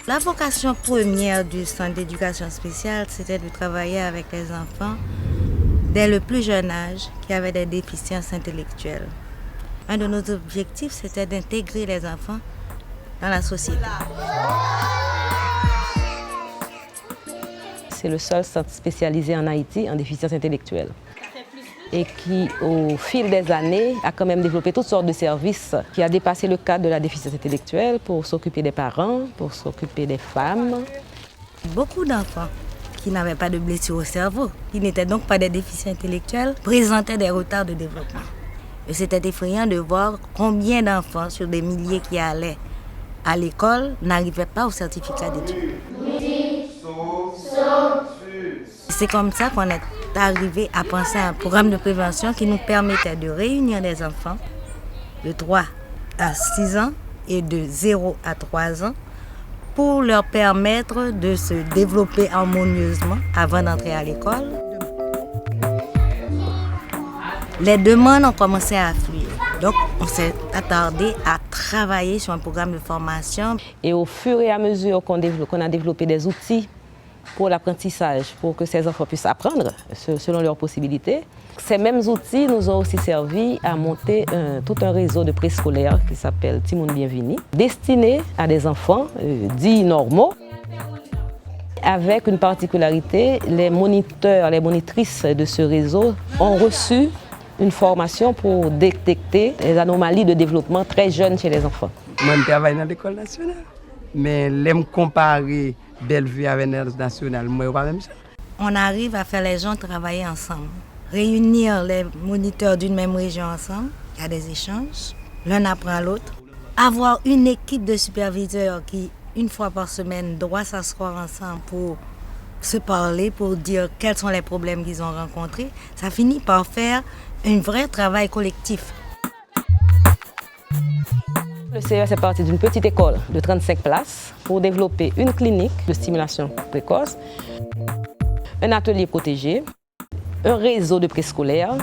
La vocation première du centre d'éducation spéciale, c'était de travailler avec les enfants dès le plus jeune âge qui avaient des déficiences intellectuelles. Un de nos objectifs, c'était d'intégrer les enfants dans la société. C'est le seul centre spécialisé en Haïti en déficience intellectuelle et qui, au fil des années, a quand même développé toutes sortes de services qui a dépassé le cadre de la déficience intellectuelle pour s'occuper des parents, pour s'occuper des femmes. Beaucoup d'enfants qui n'avaient pas de blessure au cerveau, qui n'étaient donc pas des déficients intellectuels, présentaient des retards de développement. Et c'était effrayant de voir combien d'enfants sur des milliers qui allaient à l'école n'arrivaient pas au certificat d'études. C'est comme ça qu'on est arrivé à penser à un programme de prévention qui nous permettait de réunir des enfants de 3 à 6 ans et de 0 à 3 ans pour leur permettre de se développer harmonieusement avant d'entrer à l'école. Les demandes ont commencé à affluer. Donc, on s'est attardé à travailler sur un programme de formation. Et au fur et à mesure qu'on a développé des outils pour l'apprentissage, pour que ces enfants puissent apprendre selon leurs possibilités, ces mêmes outils nous ont aussi servi à monter tout un réseau de préscolaires qui s'appelle Timoun Bienveni, destiné à des enfants dits normaux. Avec une particularité, les moniteurs, les monitrices de ce réseau ont reçu une formation pour détecter les anomalies de développement très jeunes chez les enfants. Moi, je travaille dans l'école nationale, mais je compare Bellevue avec l'école nationale, moi, pas même ça. On arrive à faire les gens travailler ensemble, réunir les moniteurs d'une même région ensemble, il y a des échanges, l'un apprend à l'autre. Avoir une équipe de superviseurs qui, une fois par semaine, doit s'asseoir ensemble pour se parler, pour dire quels sont les problèmes qu'ils ont rencontrés, ça finit par faire un vrai travail collectif. Le CES est parti d'une petite école de 35 places pour développer une clinique de stimulation précoce, un atelier protégé, un réseau de préscolaires,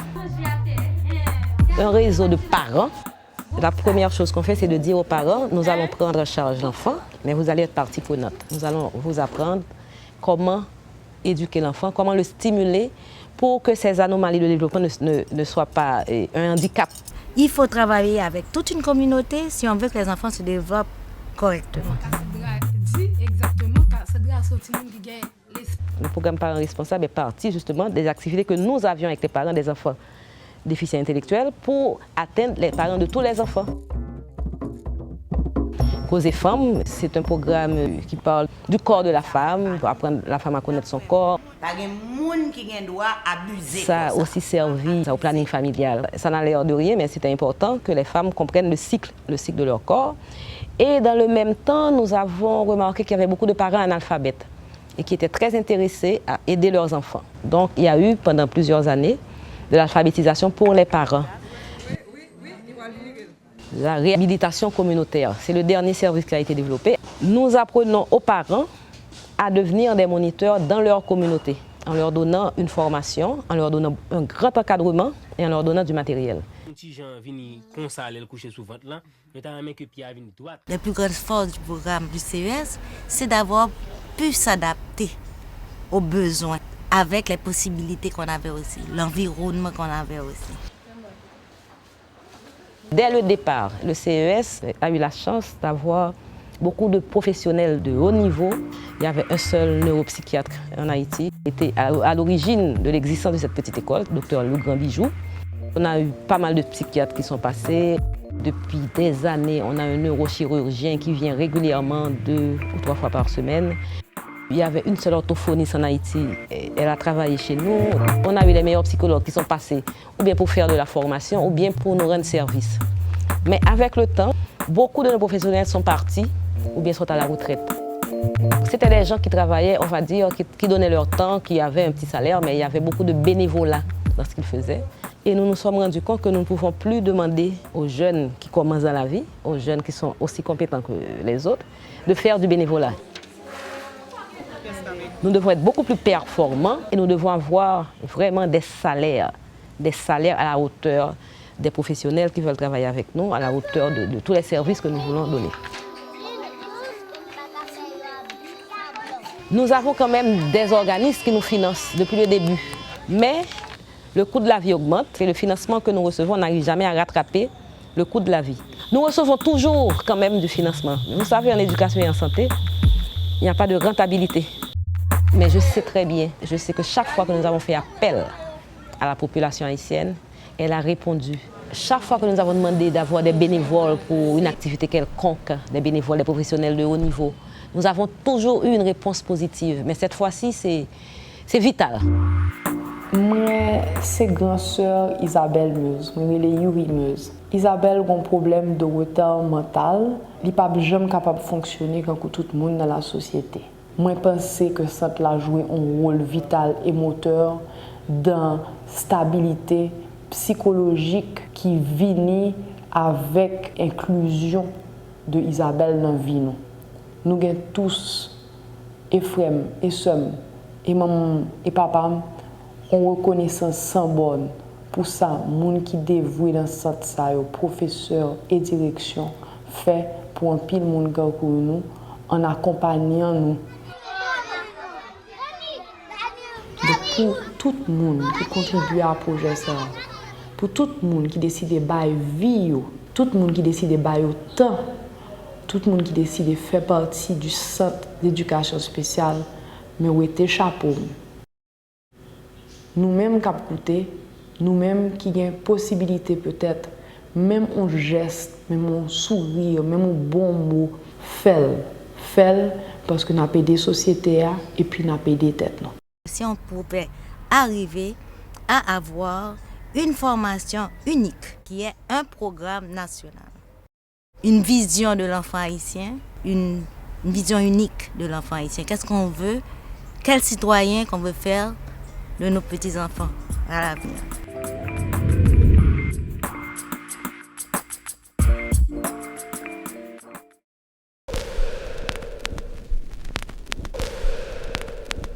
un réseau de parents. La première chose qu'on fait, c'est de dire aux parents, nous allons prendre en charge l'enfant, mais vous allez être partie prenante. Nous allons vous apprendre comment éduquer l'enfant, comment le stimuler pour que ces anomalies de développement ne soient pas un handicap. Il faut travailler avec toute une communauté si on veut que les enfants se développent correctement. Le programme Parents Responsables est parti justement des activités que nous avions avec les parents des enfants déficients intellectuels pour atteindre les parents de tous les enfants. Causer Femmes, c'est un programme qui parle du corps de la femme, pour apprendre la femme à connaître son corps. Ça a aussi servi au planning familial. Ça n'a l'air de rien, mais c'était important que les femmes comprennent le cycle de leur corps. Et dans le même temps, nous avons remarqué qu'il y avait beaucoup de parents analphabètes et qui étaient très intéressés à aider leurs enfants. Donc il y a eu pendant plusieurs années de l'alphabétisation pour les parents. La réhabilitation communautaire, c'est le dernier service qui a été développé. Nous apprenons aux parents à devenir des moniteurs dans leur communauté, en leur donnant une formation, en leur donnant un grand encadrement et en leur donnant du matériel. La plus grande force du programme du CES, c'est d'avoir pu s'adapter aux besoins avec les possibilités qu'on avait aussi, l'environnement qu'on avait aussi. Dès le départ, le CES a eu la chance d'avoir beaucoup de professionnels de haut niveau. Il y avait un seul neuropsychiatre en Haïti qui était à l'origine de l'existence de cette petite école, Dr Le Grand Bijou. On a eu pas mal de psychiatres qui sont passés. Depuis des années, on a un neurochirurgien qui vient régulièrement 2 ou 3 fois par semaine. Il y avait une seule orthophoniste en Haïti, elle a travaillé chez nous. On a eu les meilleurs psychologues qui sont passés, ou bien pour faire de la formation, ou bien pour nous rendre service. Mais avec le temps, beaucoup de nos professionnels sont partis, ou bien sont à la retraite. C'était des gens qui travaillaient, on va dire, qui donnaient leur temps, qui avaient un petit salaire, mais il y avait beaucoup de bénévolat dans ce qu'ils faisaient. Et nous nous sommes rendus compte que nous ne pouvons plus demander aux jeunes qui commencent dans la vie, aux jeunes qui sont aussi compétents que les autres, de faire du bénévolat. Nous devons être beaucoup plus performants et nous devons avoir vraiment des salaires à la hauteur des professionnels qui veulent travailler avec nous, à la hauteur de tous les services que nous voulons donner. Nous avons quand même des organismes qui nous financent depuis le début, mais le coût de la vie augmente et le financement que nous recevons n'arrive jamais à rattraper le coût de la vie. Nous recevons toujours quand même du financement. Vous savez, en éducation et en santé, il n'y a pas de rentabilité. Mais je sais très bien, je sais que chaque fois que nous avons fait appel à la population haïtienne, elle a répondu. Chaque fois que nous avons demandé d'avoir des bénévoles pour une activité quelconque, des bénévoles, des professionnels de haut niveau, nous avons toujours eu une réponse positive. Mais cette fois-ci, c'est vital. Moi, c'est grand-sœur Isabelle Meuse, moi, je suis Yuri Meuse. Isabelle a un problème de retard mental, elle n'est pas jamais capable de fonctionner comme tout le monde dans la société. Moi, je pense que ça a joué un rôle vital et moteur dans la stabilité psychologique qui vient avec l'inclusion de Isabelle dans la vie. Nous avons tous, et frères, et sœurs, et maman, et papa, une reconnaissance sans borne pour ça, les gens qui dévouent dans cette salle, professeurs et direction, fait pour un pile de monde pour nous, en accompagnant nous. Donc pour tout le monde qui contribue à ce projet, pour tout le monde qui décide de bailler vie, tout le monde qui décide de bailler temps, tout le monde qui décide de faire partie du centre d'éducation spéciale, mais où était chapeau. Nous-mêmes qui avons coûté, nous-mêmes qui avons possibilité peut-être, même un geste, même un sourire, même un bon mot, fait parce que nous avons aidé la société et puis nous avons aidé la tête. Si on pouvait arriver à avoir une formation unique qui est un programme national, une vision de l'enfant haïtien, une vision unique de l'enfant haïtien. Qu'est-ce qu'on veut? Quel citoyen qu'on veut faire de nos petits-enfants à l'avenir?